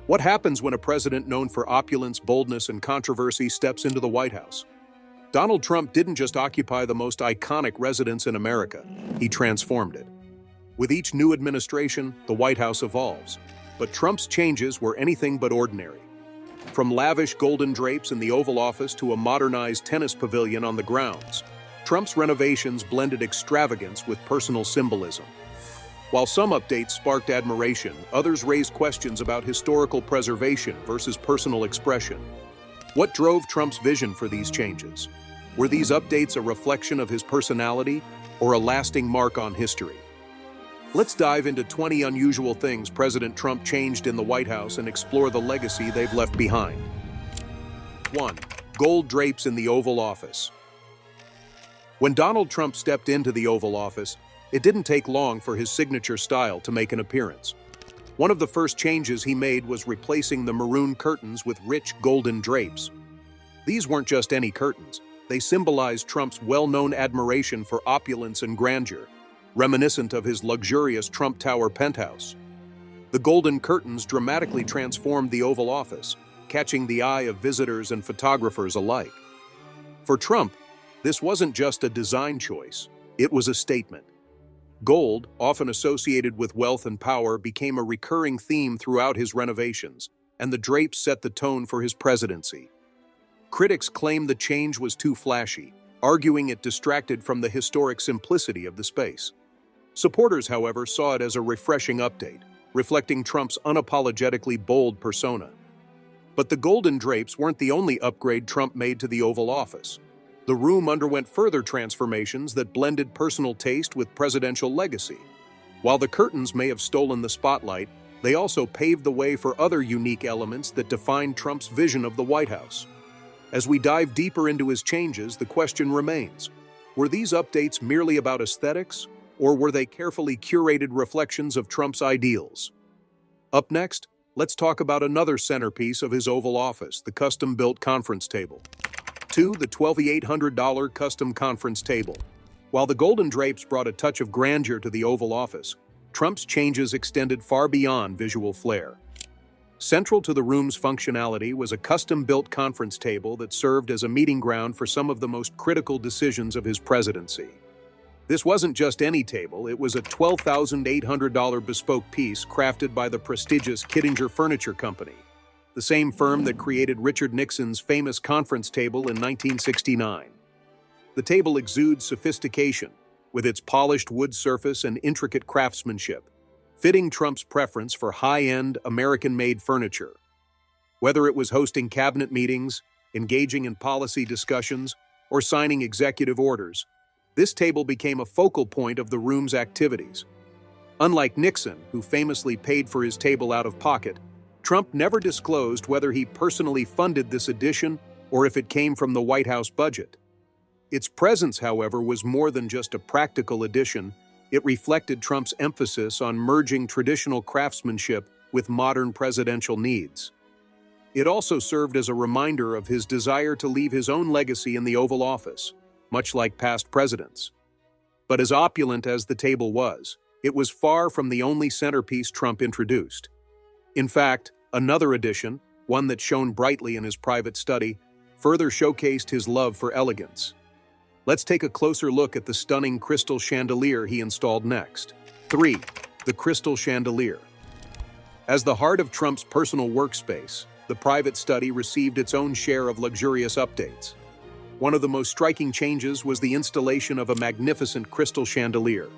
What happens when a president known for opulence, boldness, and controversy steps into the White House? Donald Trump didn't just occupy the most iconic residence in America, he transformed it. With each new administration, the White House evolves. But Trump's changes were anything but ordinary. From lavish golden drapes in the Oval Office to a modernized tennis pavilion on the grounds, Trump's renovations blended extravagance with personal symbolism. While some updates sparked admiration, others raised questions about historical preservation versus personal expression. What drove Trump's vision for these changes? Were these updates a reflection of his personality or a lasting mark on history? Let's dive into 20 unusual things President Trump changed in the White House and explore the legacy they've left behind. 1. Gold drapes in the Oval Office. When Donald Trump stepped into the Oval Office, it didn't take long for his signature style to make an appearance. One of the first changes he made was replacing the maroon curtains with rich golden drapes. These weren't just any curtains. They symbolized Trump's well-known admiration for opulence and grandeur, reminiscent of his luxurious Trump Tower penthouse. The golden curtains dramatically transformed the Oval Office, catching the eye of visitors and photographers alike. For Trump, this wasn't just a design choice, it was a statement. Gold, often associated with wealth and power, became a recurring theme throughout his renovations, and the drapes set the tone for his presidency. Critics claimed the change was too flashy, arguing it distracted from the historic simplicity of the space. Supporters, however, saw it as a refreshing update, reflecting Trump's unapologetically bold persona. But the golden drapes weren't the only upgrade Trump made to the Oval Office. The room underwent further transformations that blended personal taste with presidential legacy. While the curtains may have stolen the spotlight, they also paved the way for other unique elements that defined Trump's vision of the White House. As we dive deeper into his changes, the question remains: were these updates merely about aesthetics, or were they carefully curated reflections of Trump's ideals? Up next, let's talk about another centerpiece of his Oval Office, the custom-built conference table. 2. The $2,800 custom conference table. While the golden drapes brought a touch of grandeur to the Oval Office, Trump's changes extended far beyond visual flair. Central to the room's functionality was a custom-built conference table that served as a meeting ground for some of the most critical decisions of his presidency. This wasn't just any table, it was a $12,800 bespoke piece crafted by the prestigious Kittinger Furniture Company, the same firm that created Richard Nixon's famous conference table in 1969. The table exudes sophistication, with its polished wood surface and intricate craftsmanship, fitting Trump's preference for high-end, American-made furniture. Whether it was hosting cabinet meetings, engaging in policy discussions, or signing executive orders, this table became a focal point of the room's activities. Unlike Nixon, who famously paid for his table out of pocket, Trump never disclosed whether he personally funded this addition or if it came from the White House budget. Its presence, however, was more than just a practical addition. It reflected Trump's emphasis on merging traditional craftsmanship with modern presidential needs. It also served as a reminder of his desire to leave his own legacy in the Oval Office, much like past presidents. But as opulent as the table was, it was far from the only centerpiece Trump introduced. In fact, another addition, one that shone brightly in his private study, further showcased his love for elegance. Let's take a closer look at the stunning crystal chandelier he installed next. 3. The crystal chandelier. As the heart of Trump's personal workspace, the private study received its own share of luxurious updates. One of the most striking changes was the installation of a magnificent crystal chandelier.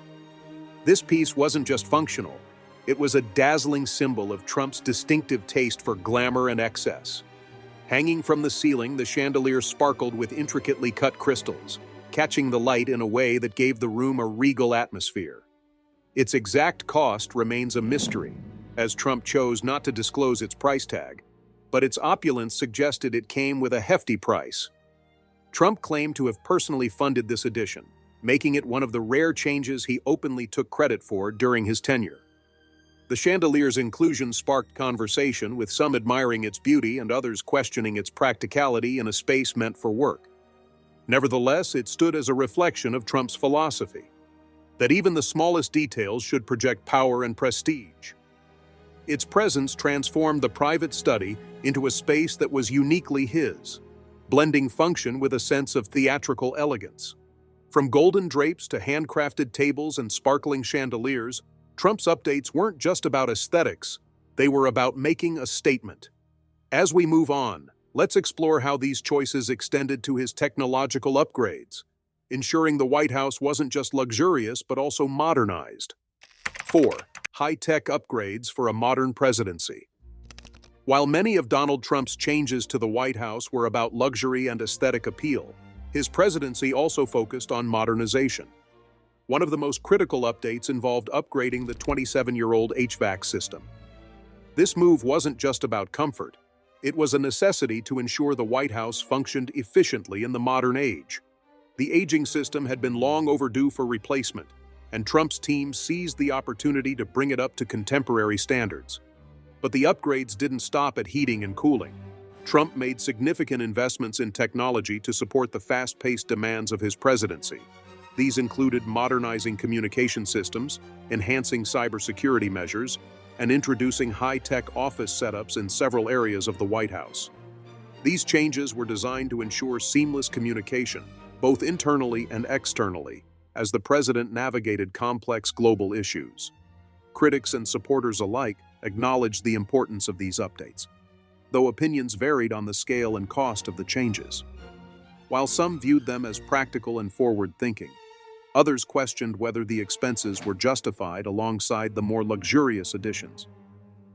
This piece wasn't just functional, it was a dazzling symbol of Trump's distinctive taste for glamour and excess. Hanging from the ceiling, the chandelier sparkled with intricately cut crystals, catching the light in a way that gave the room a regal atmosphere. Its exact cost remains a mystery, as Trump chose not to disclose its price tag, but its opulence suggested it came with a hefty price. Trump claimed to have personally funded this addition, making it one of the rare changes he openly took credit for during his tenure. The chandelier's inclusion sparked conversation, with some admiring its beauty and others questioning its practicality in a space meant for work. Nevertheless, it stood as a reflection of Trump's philosophy, that even the smallest details should project power and prestige. Its presence transformed the private study into a space that was uniquely his, blending function with a sense of theatrical elegance. From golden drapes to handcrafted tables and sparkling chandeliers, Trump's updates weren't just about aesthetics, they were about making a statement. As we move on, let's explore how these choices extended to his technological upgrades, ensuring the White House wasn't just luxurious but also modernized. 4. High-tech upgrades for a modern presidency. While many of Donald Trump's changes to the White House were about luxury and aesthetic appeal, his presidency also focused on modernization. One of the most critical updates involved upgrading the 27-year-old HVAC system. This move wasn't just about comfort. It was a necessity to ensure the White House functioned efficiently in the modern age. The aging system had been long overdue for replacement, and Trump's team seized the opportunity to bring it up to contemporary standards. But the upgrades didn't stop at heating and cooling. Trump made significant investments in technology to support the fast-paced demands of his presidency. These included modernizing communication systems, enhancing cybersecurity measures, and introducing high-tech office setups in several areas of the White House. These changes were designed to ensure seamless communication, both internally and externally, as the president navigated complex global issues. Critics and supporters alike acknowledged the importance of these updates, though opinions varied on the scale and cost of the changes. While some viewed them as practical and forward-thinking, others questioned whether the expenses were justified alongside the more luxurious additions.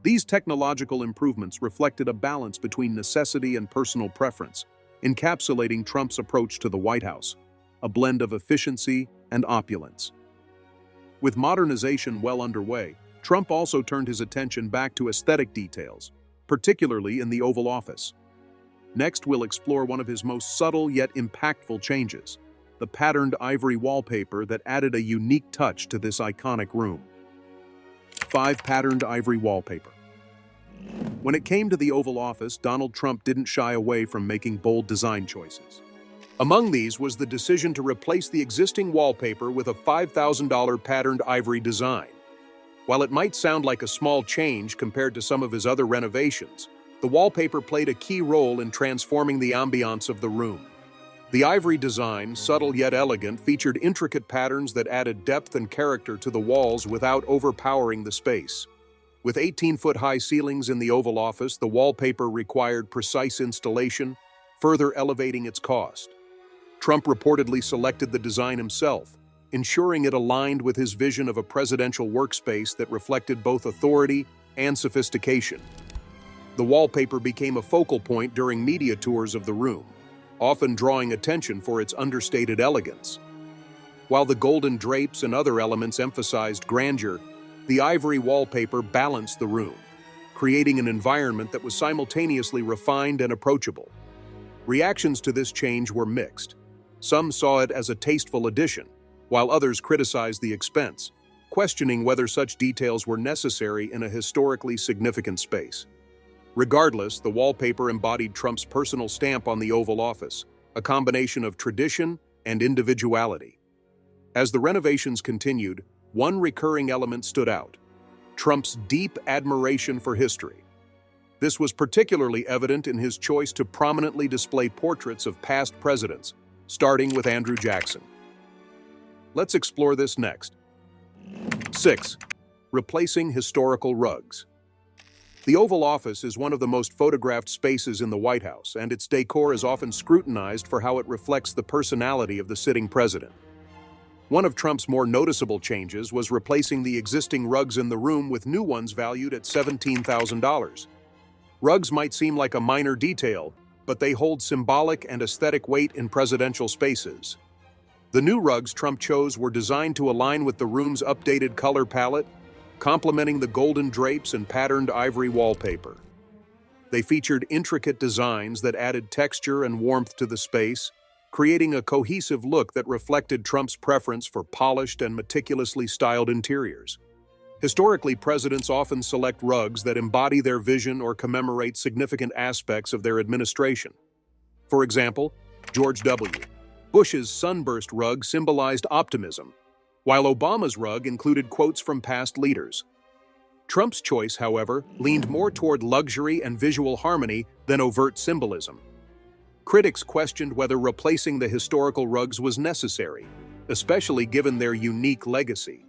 These technological improvements reflected a balance between necessity and personal preference, encapsulating Trump's approach to the White House, a blend of efficiency and opulence. With modernization well underway, Trump also turned his attention back to aesthetic details, particularly in the Oval Office. Next, we'll explore one of his most subtle yet impactful changes, the patterned ivory wallpaper that added a unique touch to this iconic room. 5. Patterned ivory wallpaper. When it came to the Oval Office, Donald Trump didn't shy away from making bold design choices. Among these was the decision to replace the existing wallpaper with a $5,000 patterned ivory design. While it might sound like a small change compared to some of his other renovations, the wallpaper played a key role in transforming the ambiance of the room. The ivory design, subtle yet elegant, featured intricate patterns that added depth and character to the walls without overpowering the space. With 18-foot-high ceilings in the Oval Office, the wallpaper required precise installation, further elevating its cost. Trump reportedly selected the design himself, ensuring it aligned with his vision of a presidential workspace that reflected both authority and sophistication. The wallpaper became a focal point during media tours of the room, often drawing attention for its understated elegance. While the golden drapes and other elements emphasized grandeur, the ivory wallpaper balanced the room, creating an environment that was simultaneously refined and approachable. Reactions to this change were mixed. Some saw it as a tasteful addition, while others criticized the expense, questioning whether such details were necessary in a historically significant space. Regardless, the wallpaper embodied Trump's personal stamp on the Oval Office, a combination of tradition and individuality. As the renovations continued, one recurring element stood out: Trump's deep admiration for history. This was particularly evident in his choice to prominently display portraits of past presidents, starting with Andrew Jackson. Let's explore this next. 6. Replacing historical rugs. The Oval Office is one of the most photographed spaces in the White House, and its decor is often scrutinized for how it reflects the personality of the sitting president. One of Trump's more noticeable changes was replacing the existing rugs in the room with new ones valued at $17,000. Rugs might seem like a minor detail, but they hold symbolic and aesthetic weight in presidential spaces. The new rugs Trump chose were designed to align with the room's updated color palette, complementing the golden drapes and patterned ivory wallpaper. They featured intricate designs that added texture and warmth to the space, creating a cohesive look that reflected Trump's preference for polished and meticulously styled interiors. Historically, presidents often select rugs that embody their vision or commemorate significant aspects of their administration. For example, George W. Bush's sunburst rug symbolized optimism, while Obama's rug included quotes from past leaders. Trump's choice, however, leaned more toward luxury and visual harmony than overt symbolism. Critics questioned whether replacing the historical rugs was necessary, especially given their unique legacy.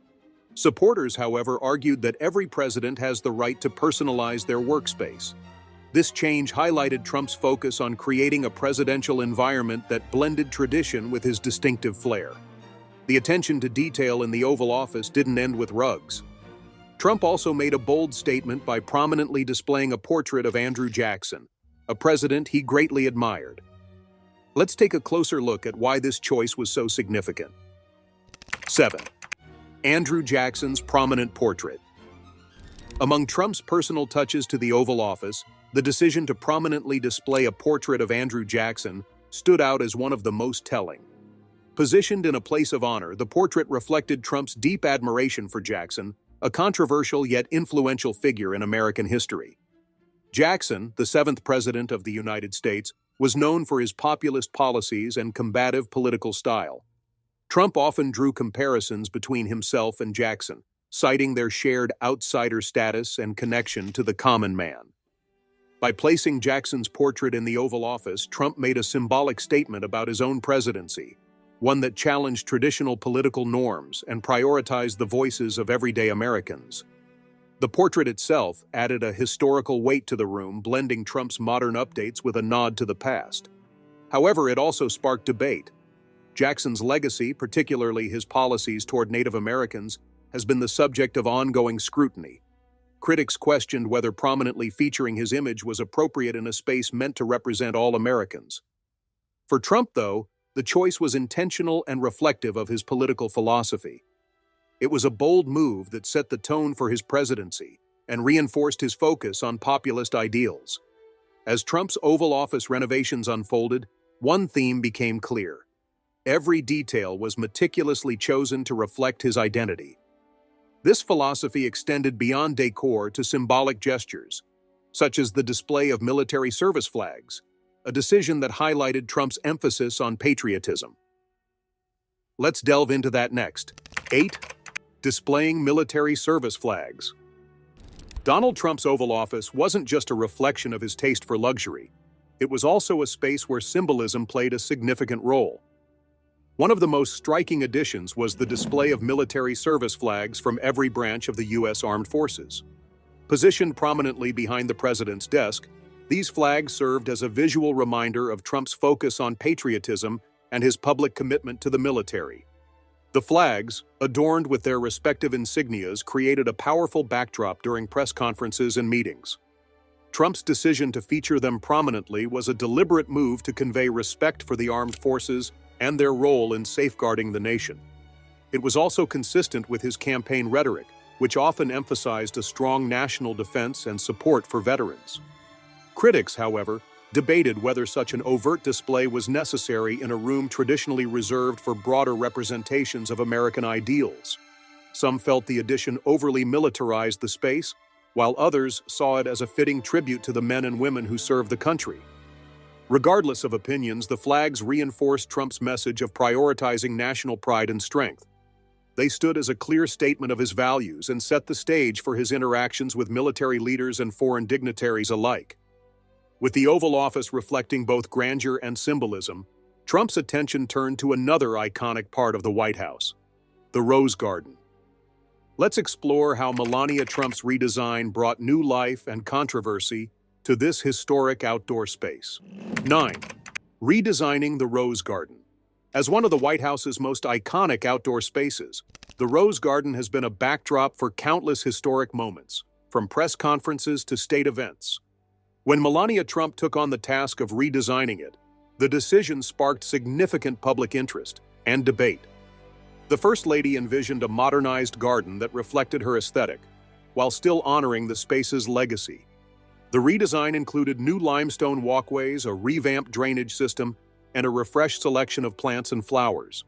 Supporters, however, argued that every president has the right to personalize their workspace. This change highlighted Trump's focus on creating a presidential environment that blended tradition with his distinctive flair. The attention to detail in the Oval Office didn't end with rugs. Trump also made a bold statement by prominently displaying a portrait of Andrew Jackson, a president he greatly admired. Let's take a closer look at why this choice was so significant. 7. Andrew Jackson's prominent portrait. Among Trump's personal touches to the Oval Office, the decision to prominently display a portrait of Andrew Jackson stood out as one of the most telling. Positioned in a place of honor, the portrait reflected Trump's deep admiration for Jackson, a controversial yet influential figure in American history. Jackson, the 7th President of the United States, was known for his populist policies and combative political style. Trump often drew comparisons between himself and Jackson, citing their shared outsider status and connection to the common man. By placing Jackson's portrait in the Oval Office, Trump made a symbolic statement about his own presidency, one that challenged traditional political norms and prioritized the voices of everyday Americans. The portrait itself added a historical weight to the room, blending Trump's modern updates with a nod to the past. However, it also sparked debate. Jackson's legacy, particularly his policies toward Native Americans, has been the subject of ongoing scrutiny. Critics questioned whether prominently featuring his image was appropriate in a space meant to represent all Americans. For Trump, though, the choice was intentional and reflective of his political philosophy. It was a bold move that set the tone for his presidency and reinforced his focus on populist ideals. As Trump's Oval Office renovations unfolded, one theme became clear. Every detail was meticulously chosen to reflect his identity. This philosophy extended beyond decor to symbolic gestures, such as the display of military service flags, a decision that highlighted Trump's emphasis on patriotism. Let's delve into that next. 8. Displaying military service flags. Donald Trump's Oval Office wasn't just a reflection of his taste for luxury. It was also a space where symbolism played a significant role. One of the most striking additions was the display of military service flags from every branch of the U.S. Armed Forces. Positioned prominently behind the president's desk, these flags served as a visual reminder of Trump's focus on patriotism and his public commitment to the military. The flags, adorned with their respective insignias, created a powerful backdrop during press conferences and meetings. Trump's decision to feature them prominently was a deliberate move to convey respect for the armed forces and their role in safeguarding the nation. It was also consistent with his campaign rhetoric, which often emphasized a strong national defense and support for veterans. Critics, however, debated whether such an overt display was necessary in a room traditionally reserved for broader representations of American ideals. Some felt the addition overly militarized the space, while others saw it as a fitting tribute to the men and women who serve the country. Regardless of opinions, the flags reinforced Trump's message of prioritizing national pride and strength. They stood as a clear statement of his values and set the stage for his interactions with military leaders and foreign dignitaries alike. With the Oval Office reflecting both grandeur and symbolism, Trump's attention turned to another iconic part of the White House, the Rose Garden. Let's explore how Melania Trump's redesign brought new life and controversy to this historic outdoor space. 9. Redesigning the Rose Garden. As one of the White House's most iconic outdoor spaces, the Rose Garden has been a backdrop for countless historic moments, from press conferences to state events. When Melania Trump took on the task of redesigning it, the decision sparked significant public interest and debate. The First Lady envisioned a modernized garden that reflected her aesthetic, while still honoring the space's legacy. The redesign included new limestone walkways, a revamped drainage system, and a refreshed selection of plants and flowers.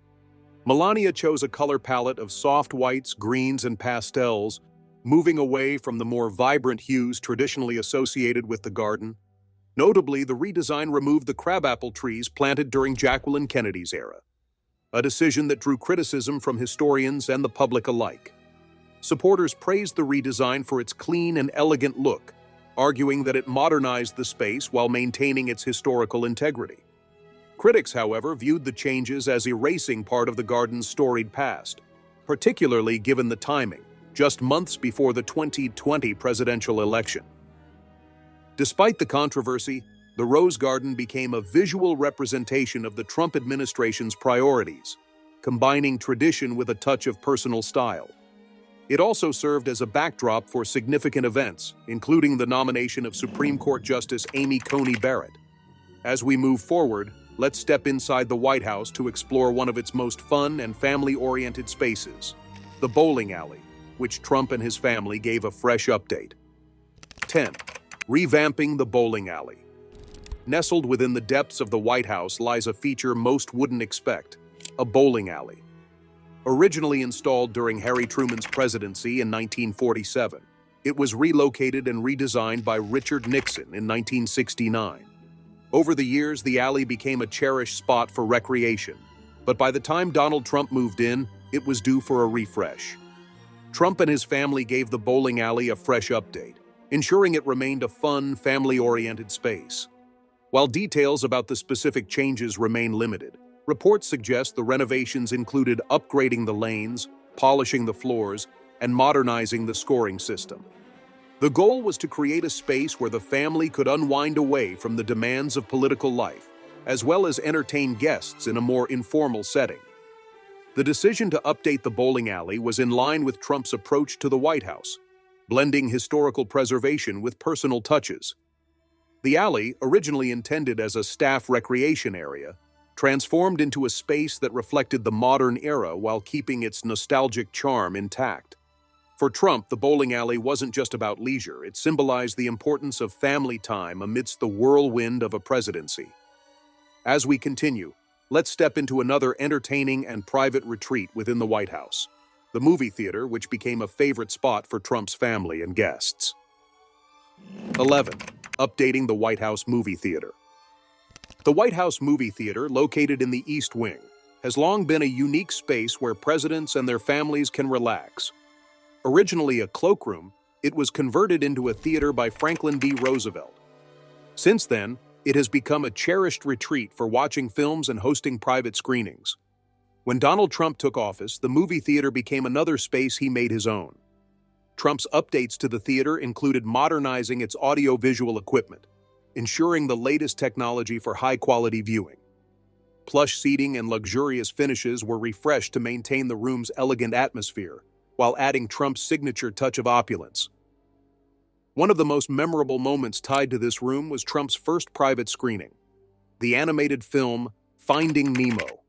Melania chose a color palette of soft whites, greens, and pastels, moving away from the more vibrant hues traditionally associated with the garden. Notably, the redesign removed the crabapple trees planted during Jacqueline Kennedy's era, a decision that drew criticism from historians and the public alike. Supporters praised the redesign for its clean and elegant look, arguing that it modernized the space while maintaining its historical integrity. Critics, however, viewed the changes as erasing part of the garden's storied past, particularly given the timing, just months before the 2020 presidential election. Despite the controversy, the Rose Garden became a visual representation of the Trump administration's priorities, combining tradition with a touch of personal style. It also served as a backdrop for significant events, including the nomination of Supreme Court Justice Amy Coney Barrett. As we move forward, let's step inside the White House to explore one of its most fun and family-oriented spaces, the bowling alley, which Trump and his family gave a fresh update. 10. Revamping the bowling alley. Nestled within the depths of the White House lies a feature most wouldn't expect: a bowling alley. Originally installed during Harry Truman's presidency in 1947, it was relocated and redesigned by Richard Nixon in 1969. Over the years, the alley became a cherished spot for recreation, but by the time Donald Trump moved in, it was due for a refresh. Trump and his family gave the bowling alley a fresh update, ensuring it remained a fun, family-oriented space. While details about the specific changes remain limited, reports suggest the renovations included upgrading the lanes, polishing the floors, and modernizing the scoring system. The goal was to create a space where the family could unwind away from the demands of political life, as well as entertain guests in a more informal setting. The decision to update the bowling alley was in line with Trump's approach to the White House, blending historical preservation with personal touches. The alley, originally intended as a staff recreation area, transformed into a space that reflected the modern era while keeping its nostalgic charm intact. For Trump, the bowling alley wasn't just about leisure, it symbolized the importance of family time amidst the whirlwind of a presidency. As we continue, let's step into another entertaining and private retreat within the White House: the movie theater, which became a favorite spot for Trump's family and guests. 11. Updating the White House movie theater. The White House movie theater, located in the East Wing, has long been a unique space where presidents and their families can relax. Originally a cloakroom, it was converted into a theater by Franklin D. Roosevelt. Since then, it has become a cherished retreat for watching films and hosting private screenings. When Donald Trump took office, the movie theater became another space he made his own. Trump's updates to the theater included modernizing its audio-visual equipment, ensuring the latest technology for high-quality viewing. Plush seating and luxurious finishes were refreshed to maintain the room's elegant atmosphere, while adding Trump's signature touch of opulence. One of the most memorable moments tied to this room was Trump's first private screening, the animated film Finding Nemo.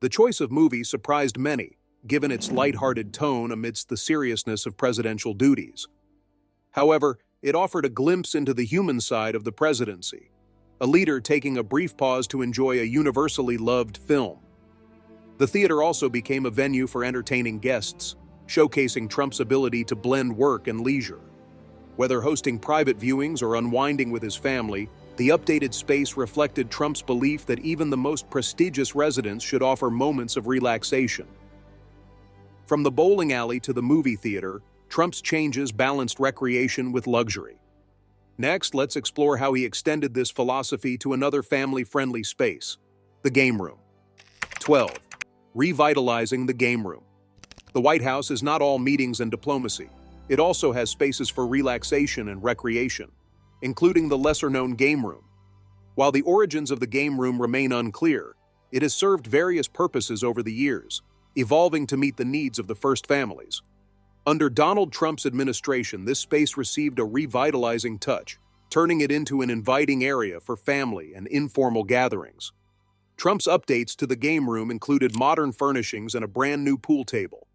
The choice of movie surprised many, given its lighthearted tone amidst the seriousness of presidential duties. However, it offered a glimpse into the human side of the presidency, a leader taking a brief pause to enjoy a universally loved film. The theater also became a venue for entertaining guests, showcasing Trump's ability to blend work and leisure. Whether hosting private viewings or unwinding with his family, the updated space reflected Trump's belief that even the most prestigious residents should offer moments of relaxation. From the bowling alley to the movie theater, Trump's changes balanced recreation with luxury. Next, let's explore how he extended this philosophy to another family-friendly space: the game room. 12. Revitalizing the game room. The White House is not all meetings and diplomacy. It also has spaces for relaxation and recreation, including the lesser-known game room. While the origins of the game room remain unclear, it has served various purposes over the years, evolving to meet the needs of the first families. Under Donald Trump's administration, this space received a revitalizing touch, turning it into an inviting area for family and informal gatherings. Trump's updates to the game room included modern furnishings and a brand-new pool table,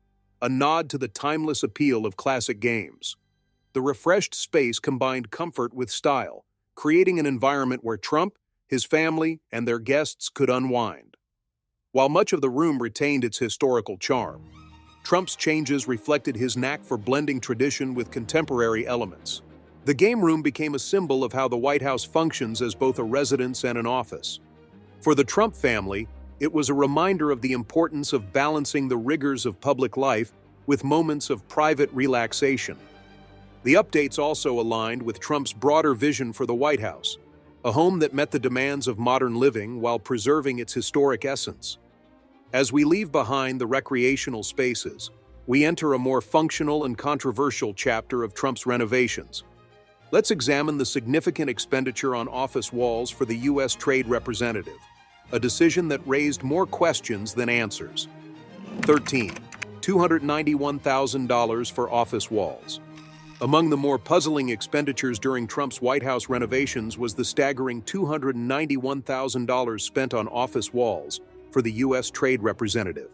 a nod to the timeless appeal of classic games. The refreshed space combined comfort with style, creating an environment where Trump, his family, and their guests could unwind. While much of the room retained its historical charm, Trump's changes reflected his knack for blending tradition with contemporary elements. The game room became a symbol of how the White House functions as both a residence and an office. For the Trump family, it was a reminder of the importance of balancing the rigors of public life with moments of private relaxation. The updates also aligned with Trump's broader vision for the White House, a home that met the demands of modern living while preserving its historic essence. As we leave behind the recreational spaces, we enter a more functional and controversial chapter of Trump's renovations. Let's examine the significant expenditure on office walls for the U.S. Trade Representative, a decision that raised more questions than answers. 13. $291,000 for office walls. Among the more puzzling expenditures during Trump's White House renovations was the staggering $291,000 spent on office walls for the U.S. Trade Representative.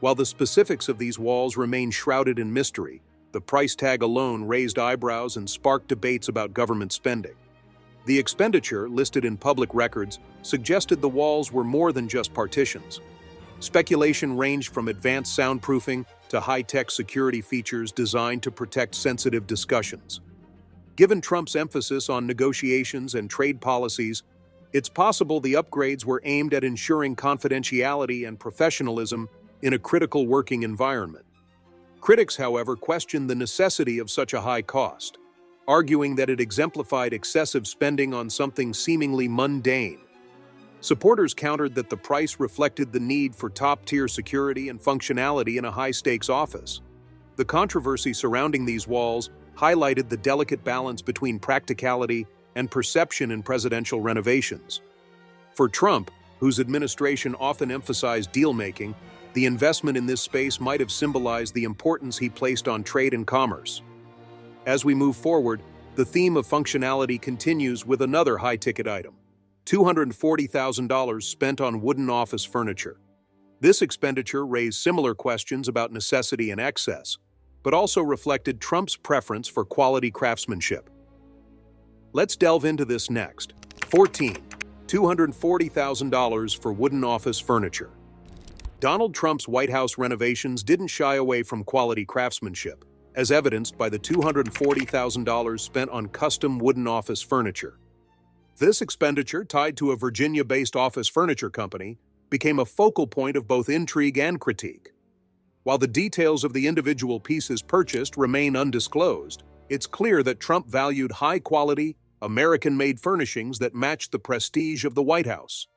While the specifics of these walls remain shrouded in mystery, the price tag alone raised eyebrows and sparked debates about government spending. The expenditure, listed in public records, suggested the walls were more than just partitions. Speculation ranged from advanced soundproofing to high-tech security features designed to protect sensitive discussions. Given Trump's emphasis on negotiations and trade policies, it's possible the upgrades were aimed at ensuring confidentiality and professionalism in a critical working environment. Critics, however, questioned the necessity of such a high cost, arguing that it exemplified excessive spending on something seemingly mundane. Supporters countered that the price reflected the need for top-tier security and functionality in a high-stakes office. The controversy surrounding these walls highlighted the delicate balance between practicality and perception in presidential renovations. For Trump, whose administration often emphasized deal-making, the investment in this space might have symbolized the importance he placed on trade and commerce. As we move forward, the theme of functionality continues with another high-ticket item: $240,000 spent on wooden office furniture. This expenditure raised similar questions about necessity and excess, but also reflected Trump's preference for quality craftsmanship. Let's delve into this next. 14. $240,000 for wooden office furniture. Donald Trump's White House renovations didn't shy away from quality craftsmanship, as evidenced by the $240,000 spent on custom wooden office furniture. This expenditure, tied to a Virginia-based office furniture company, became a focal point of both intrigue and critique. While the details of the individual pieces purchased remain undisclosed, it's clear that Trump valued high-quality, American-made furnishings that matched the prestige of the White House.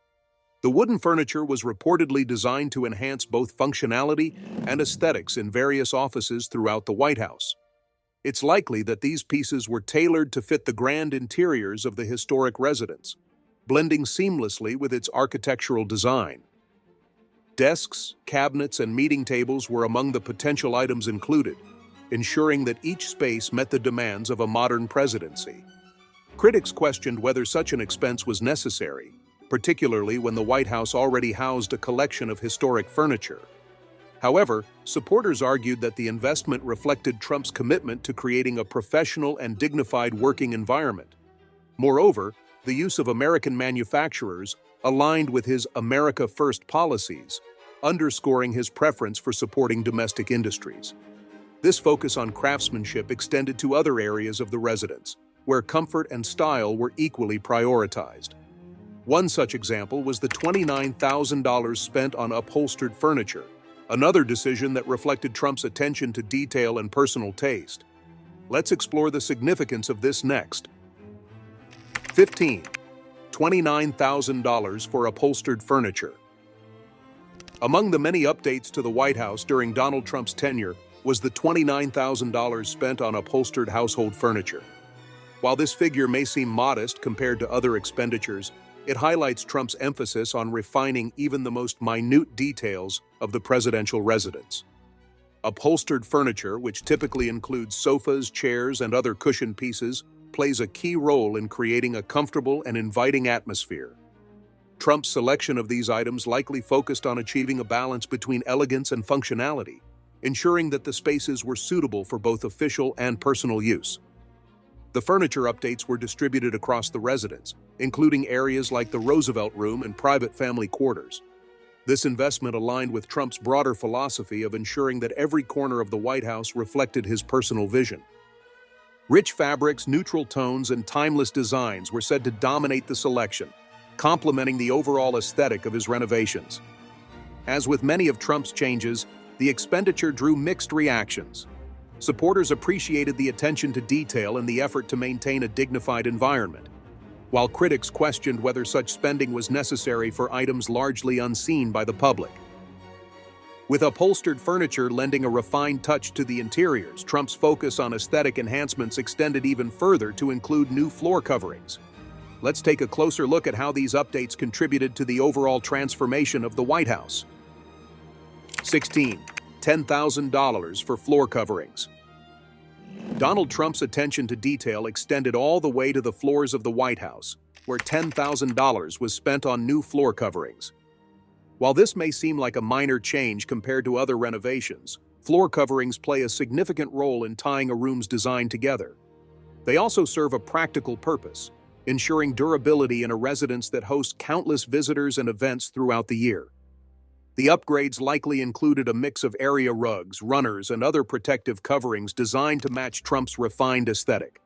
The wooden furniture was reportedly designed to enhance both functionality and aesthetics in various offices throughout the White House. It's likely that these pieces were tailored to fit the grand interiors of the historic residence, blending seamlessly with its architectural design. Desks, cabinets, and meeting tables were among the potential items included, ensuring that each space met the demands of a modern presidency. Critics questioned whether such an expense was necessary, particularly when the White House already housed a collection of historic furniture. However, supporters argued that the investment reflected Trump's commitment to creating a professional and dignified working environment. Moreover, the use of American manufacturers aligned with his America First policies, underscoring his preference for supporting domestic industries. This focus on craftsmanship extended to other areas of the residence, where comfort and style were equally prioritized. One such example was the $29,000 spent on upholstered furniture, another decision that reflected Trump's attention to detail and personal taste. Let's explore the significance of this next. 15. $29,000 for upholstered furniture. Among the many updates to the White House during Donald Trump's tenure was the $29,000 spent on upholstered household furniture. While this figure may seem modest compared to other expenditures, it highlights Trump's emphasis on refining even the most minute details of the presidential residence. Upholstered furniture, which typically includes sofas, chairs, and other cushioned pieces, plays a key role in creating a comfortable and inviting atmosphere. Trump's selection of these items likely focused on achieving a balance between elegance and functionality, ensuring that the spaces were suitable for both official and personal use. The furniture updates were distributed across the residence, including areas like the Roosevelt Room and private family quarters. This investment aligned with Trump's broader philosophy of ensuring that every corner of the White House reflected his personal vision. Rich fabrics, neutral tones, and timeless designs were said to dominate the selection, complementing the overall aesthetic of his renovations. As with many of Trump's changes, the expenditure drew mixed reactions. Supporters appreciated the attention to detail and the effort to maintain a dignified environment, while critics questioned whether such spending was necessary for items largely unseen by the public. With upholstered furniture lending a refined touch to the interiors, Trump's focus on aesthetic enhancements extended even further to include new floor coverings. Let's take a closer look at how these updates contributed to the overall transformation of the White House. 16. $10,000 for floor coverings. Donald Trump's attention to detail extended all the way to the floors of the White House, where $10,000 was spent on new floor coverings. While this may seem like a minor change compared to other renovations, floor coverings play a significant role in tying a room's design together. They also serve a practical purpose, ensuring durability in a residence that hosts countless visitors and events throughout the year. The upgrades likely included a mix of area rugs, runners, and other protective coverings designed to match Trump's refined aesthetic.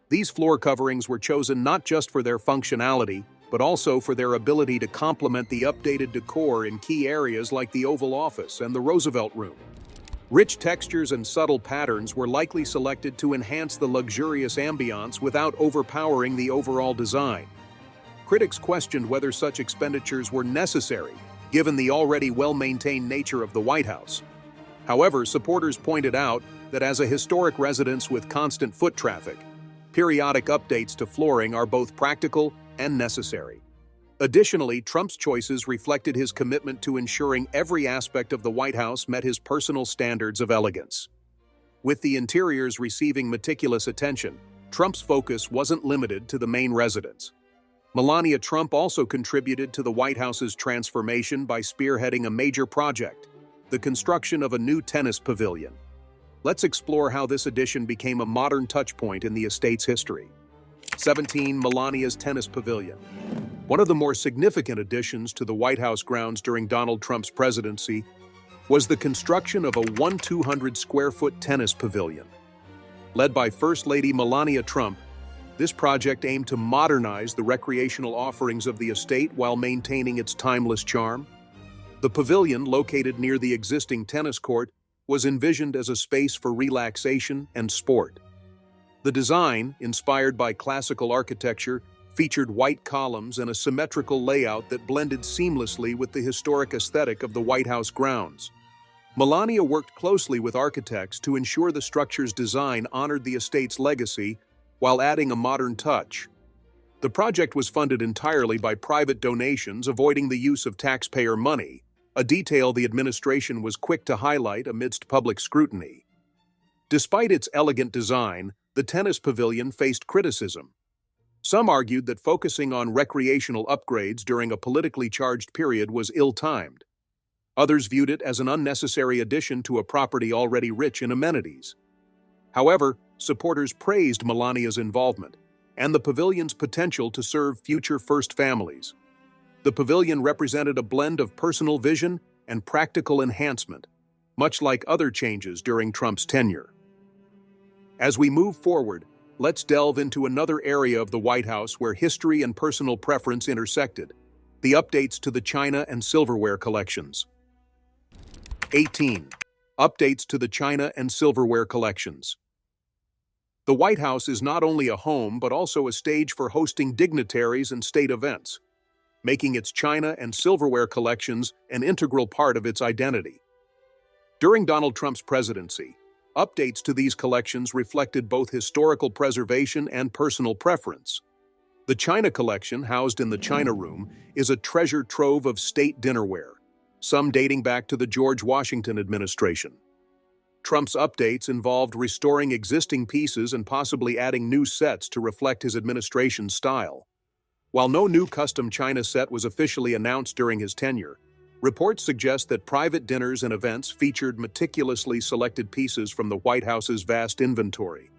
These floor coverings were chosen not just for their functionality, but also for their ability to complement the updated decor in key areas like the Oval Office and the Roosevelt Room. Rich textures and subtle patterns were likely selected to enhance the luxurious ambiance without overpowering the overall design. Critics questioned whether such expenditures were necessary, given the already well-maintained nature of the White House. However, supporters pointed out that as a historic residence with constant foot traffic, periodic updates to flooring are both practical and necessary. Additionally, Trump's choices reflected his commitment to ensuring every aspect of the White House met his personal standards of elegance. With the interiors receiving meticulous attention, Trump's focus wasn't limited to the main residence. Melania Trump also contributed to the White House's transformation by spearheading a major project, the construction of a new tennis pavilion. Let's explore how this addition became a modern touchpoint in the estate's history. 17. Melania's tennis pavilion. One of the more significant additions to the White House grounds during Donald Trump's presidency was the construction of a 200-square-foot tennis pavilion. Led by First Lady Melania Trump, this project aimed to modernize the recreational offerings of the estate while maintaining its timeless charm. The pavilion, located near the existing tennis court, was envisioned as a space for relaxation and sport. The design, inspired by classical architecture, featured white columns and a symmetrical layout that blended seamlessly with the historic aesthetic of the White House grounds. Melania worked closely with architects to ensure the structure's design honored the estate's legacy while adding a modern touch. The project was funded entirely by private donations, avoiding the use of taxpayer money, a detail the administration was quick to highlight amidst public scrutiny. Despite its elegant design, the tennis pavilion faced criticism. Some argued that focusing on recreational upgrades during a politically charged period was ill-timed. Others viewed it as an unnecessary addition to a property already rich in amenities. However, supporters praised Melania's involvement and the pavilion's potential to serve future first families. The pavilion represented a blend of personal vision and practical enhancement, much like other changes during Trump's tenure. As we move forward, let's delve into another area of the White House where history and personal preference intersected: the updates to the China and Silverware collections. 18. Updates to the China and Silverware collections. The White House is not only a home but also a stage for hosting dignitaries and state events, making its China and Silverware collections an integral part of its identity. During Donald Trump's presidency, updates to these collections reflected both historical preservation and personal preference. The China collection, housed in the China Room, is a treasure trove of state dinnerware, some dating back to the George Washington administration. Trump's updates involved restoring existing pieces and possibly adding new sets to reflect his administration's style. While no new custom China set was officially announced during his tenure, reports suggest that private dinners and events featured meticulously selected pieces from the White House's vast inventory.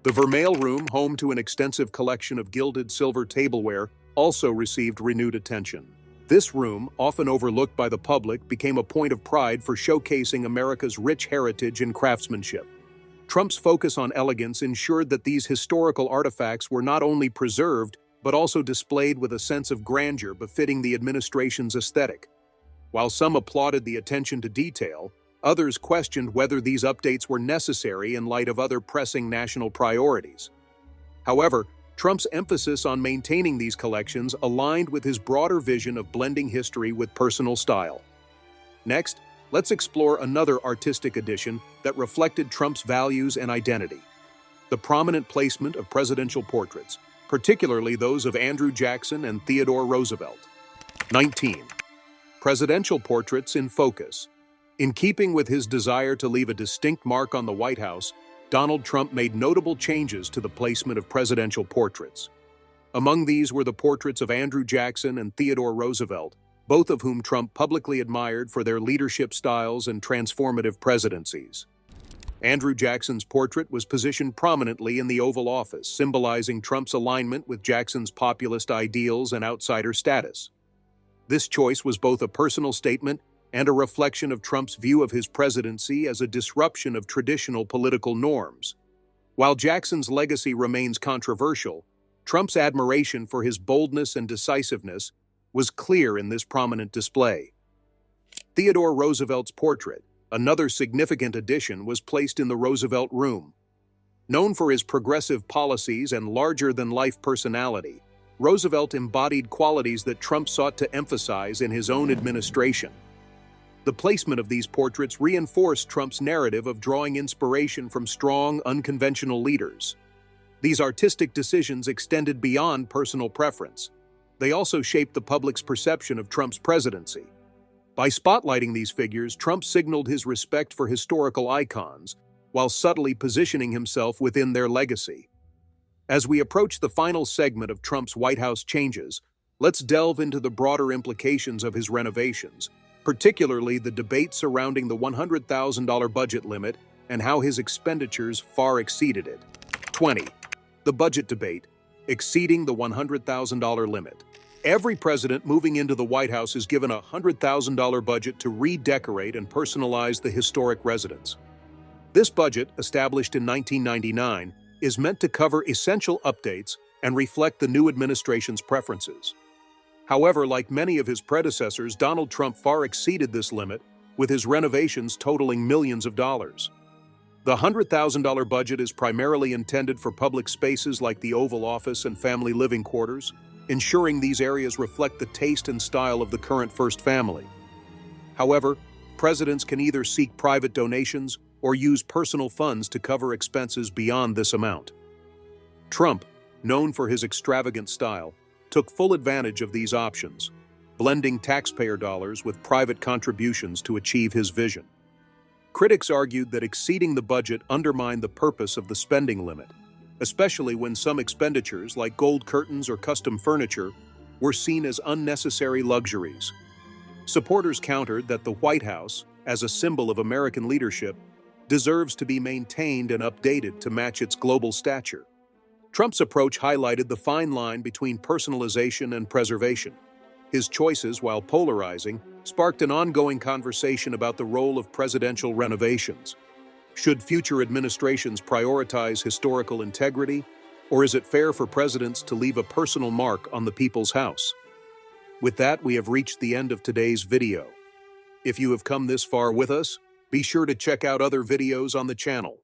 The Vermeil Room, home to an extensive collection of gilded silver tableware, also received renewed attention. This room, often overlooked by the public, became a point of pride for showcasing America's rich heritage and craftsmanship. Trump's focus on elegance ensured that these historical artifacts were not only preserved, but also displayed with a sense of grandeur befitting the administration's aesthetic. While some applauded the attention to detail, Others questioned whether these updates were necessary in light of other pressing national priorities. However, Trump's emphasis on maintaining these collections aligned with his broader vision of blending history with personal style. Next, let's explore another artistic addition that reflected Trump's values and identity: the prominent placement of presidential portraits, particularly those of Andrew Jackson and Theodore Roosevelt. 19. Presidential portraits in focus. In keeping with his desire to leave a distinct mark on the White House, Donald Trump made notable changes to the placement of presidential portraits. Among these were the portraits of Andrew Jackson and Theodore Roosevelt, both of whom Trump publicly admired for their leadership styles and transformative presidencies. Andrew Jackson's portrait was positioned prominently in the Oval Office, symbolizing Trump's alignment with Jackson's populist ideals and outsider status. This choice was both a personal statement and a reflection of Trump's view of his presidency as a disruption of traditional political norms. While Jackson's legacy remains controversial, Trump's admiration for his boldness and decisiveness was clear in this prominent display. Theodore Roosevelt's portrait, another significant addition, was placed in the Roosevelt Room. Known for his progressive policies and larger-than-life personality, Roosevelt embodied qualities that Trump sought to emphasize in his own administration. The placement of these portraits reinforced Trump's narrative of drawing inspiration from strong, unconventional leaders. These artistic decisions extended beyond personal preference. They also shaped the public's perception of Trump's presidency. By spotlighting these figures, Trump signaled his respect for historical icons, while subtly positioning himself within their legacy. As we approach the final segment of Trump's White House changes, let's delve into the broader implications of his renovations, particularly the debate surrounding the $100,000 budget limit and how his expenditures far exceeded it. 20. The budget debate, exceeding the $100,000 limit. Every president moving into the White House is given a $100,000 budget to redecorate and personalize the historic residence. This budget, established in 1999, is meant to cover essential updates and reflect the new administration's preferences. However, like many of his predecessors, Donald Trump far exceeded this limit, with his renovations totaling millions of dollars. The $100,000 budget is primarily intended for public spaces like the Oval Office and family living quarters, ensuring these areas reflect the taste and style of the current First Family. However, presidents can either seek private donations or use personal funds to cover expenses beyond this amount. Trump, known for his extravagant style, took full advantage of these options, blending taxpayer dollars with private contributions to achieve his vision. Critics argued that exceeding the budget undermined the purpose of the spending limit, especially when some expenditures, like gold curtains or custom furniture, were seen as unnecessary luxuries. Supporters countered that the White House, as a symbol of American leadership, deserves to be maintained and updated to match its global stature. Trump's approach highlighted the fine line between personalization and preservation. His choices, while polarizing, sparked an ongoing conversation about the role of presidential renovations. Should future administrations prioritize historical integrity, or is it fair for presidents to leave a personal mark on the people's house? With that, we have reached the end of today's video. If you have come this far with us, be sure to check out other videos on the channel.